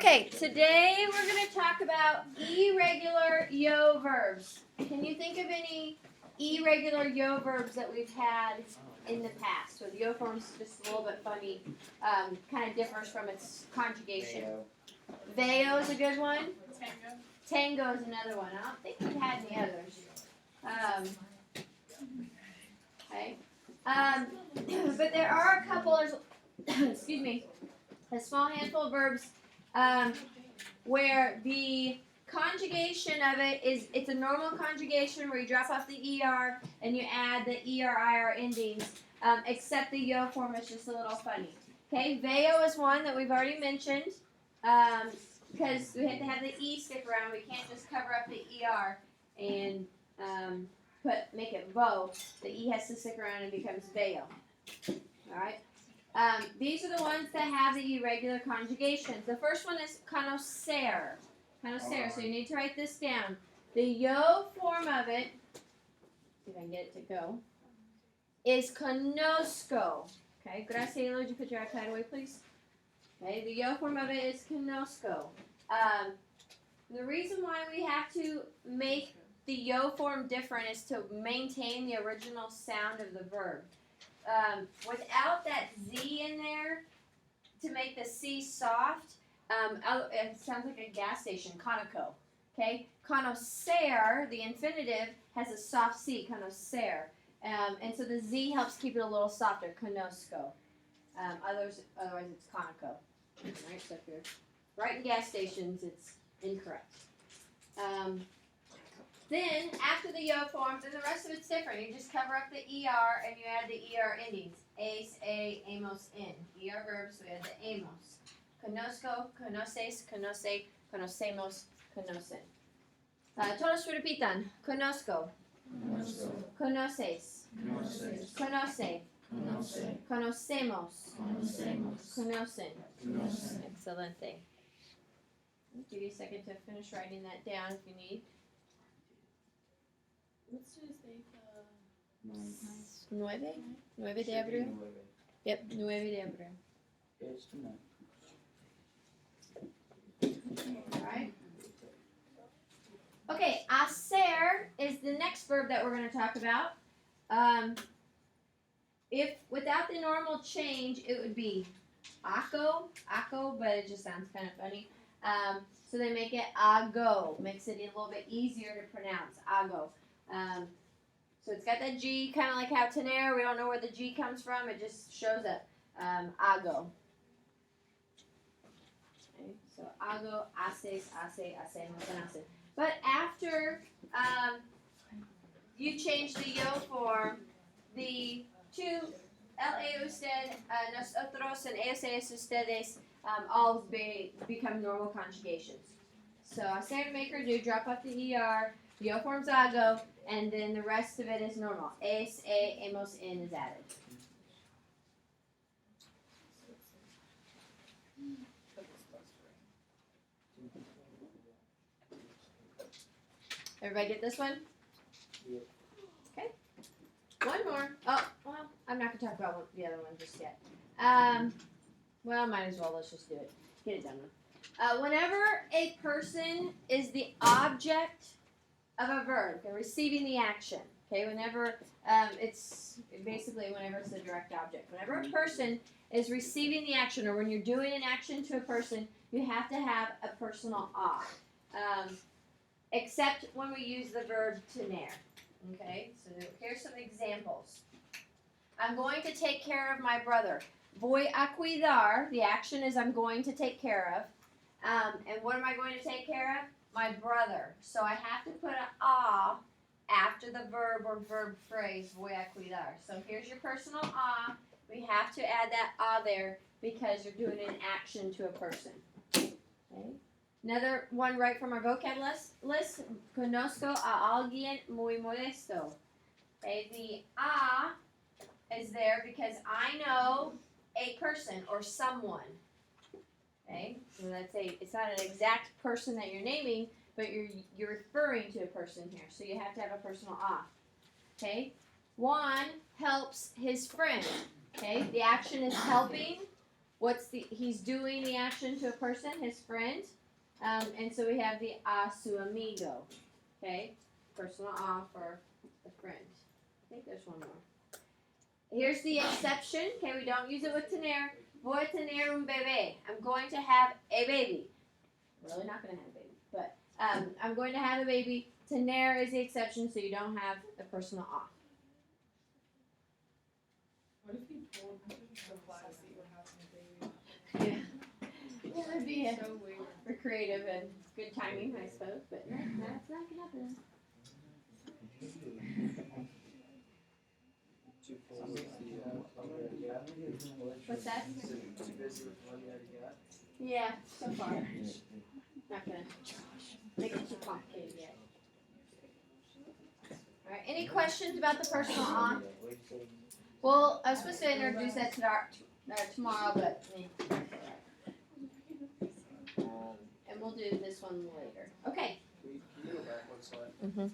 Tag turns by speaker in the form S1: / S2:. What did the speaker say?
S1: Okay, today we're going to talk about irregular yo verbs. Can you think of any irregular yo verbs that we've had in the past? So the yo form is just a little bit funny, kind of differs from its conjugation. Veo is a good one. Tango is another one. I don't think we've had any others. Okay. But there are a couple, excuse me, a small handful of verbs where the conjugation of it is, it's a normal conjugation where you drop off the ER and you add the ER, IR endings, except the yo form is just a little funny. Okay, veo is one that we've already mentioned because we have to have the E stick around. We can't just cover up the ER and make it vo. The E has to stick around and becomes veo. Alright? These are the ones that have the irregular conjugations. The first one is conocer. Conocer. So you need to write this down. The yo form of it, see if I can get it to go, is conozco. Okay, gracias. Would you put your iPad away, please? Okay, the yo form of it is conozco. The reason why we have to make the yo form different is to maintain the original sound of the verb. Without that Z in there to make the C soft, it sounds like a gas station, Conoco. Okay, conocer, the infinitive, has a soft C, conocer, and so the Z helps keep it a little softer, conozco. Otherwise it's Conoco. Right, so if you're writing gas stations, it's incorrect. Then, after the yo form, then the rest of it's different. You just cover up the ER and you add the ER endings. Es, a, amos, in. ER verbs, so we add the amos. Conozco, conoces, conoce, conocemos, conocen. Todos repitan. Conozco. Conoces. Conoce. Conocemos. Conocen. Excelente. I'll give you a second to finish writing that down if you need.
S2: What's today's date?
S1: 9 de abril. Yep, 9 de abril.
S3: It's tonight.
S1: Alright. Okay, hacer is the next verb that we're going to talk about. If without the normal change, it would be ako, but it just sounds kind of funny. So they make it ago, makes it a little bit easier to pronounce, ago. So it's got that G, kind of like how tener, we don't know where the G comes from, it just shows up, ago. Okay, so ago, haces, hace, hacemos, and hace. But after you change the yo form, the two, la usted, nosotros, and ellos, ustedes, all become normal conjugations. So hacer, make or do, drop off the ER, yo form's ago, and then the rest of it is normal. Es, a, hemos, in is added. Everybody get this one?
S3: Yep.
S1: Okay. One more. Oh, well, I'm not going to talk about the other one just yet. Well, might as well. Let's just do it. Get it done with. Whenever a person is the object of a verb, they're receiving the action. Okay, whenever it's basically whenever it's the direct object. Whenever a person is receiving the action, or when you're doing an action to a person, you have to have a personal ah. Except when we use the verb tener. Okay, so here's some examples. I'm going to take care of my brother. Voy a cuidar. The action is I'm going to take care of. And what am I going to take care of? My brother. So I have to put an ah after the verb or verb phrase, voy a cuidar. So here's your personal ah. We have to add that ah there because you're doing an action to a person. Okay. Another one right from our vocab list. Conozco a alguien muy modesto. Okay, the ah is there because I know a person or someone. Okay, so it's not an exact person that you're naming, but you're referring to a person here. So you have to have a personal ah. Okay, Juan helps his friend. Okay, the action is helping. he's doing the action to a person, his friend. And so we have the a su amigo. Okay? Personal a for the friend. I think there's one more. Here's the exception. Okay, we don't use it with tener. Voy a tener un bebé. I'm going to have a baby. Really not going to have a baby, but I'm going to have a baby. Tener is the exception, so you don't have the personal a.
S2: What if you told the class that you were having a baby?
S1: Yeah. That would be
S2: So weird.
S1: for creative and good timing, I suppose, but no, that's not going to happen.
S3: Too full with the, one you already got?
S1: What's that?
S3: Too busy with one you already got?
S1: Yeah, so far. Not going to make it too complicated yet. All right, any questions about the personal on? Well, I was supposed to introduce that to tomorrow, but and we'll do this one later. Okay.
S3: Can you go back one slide?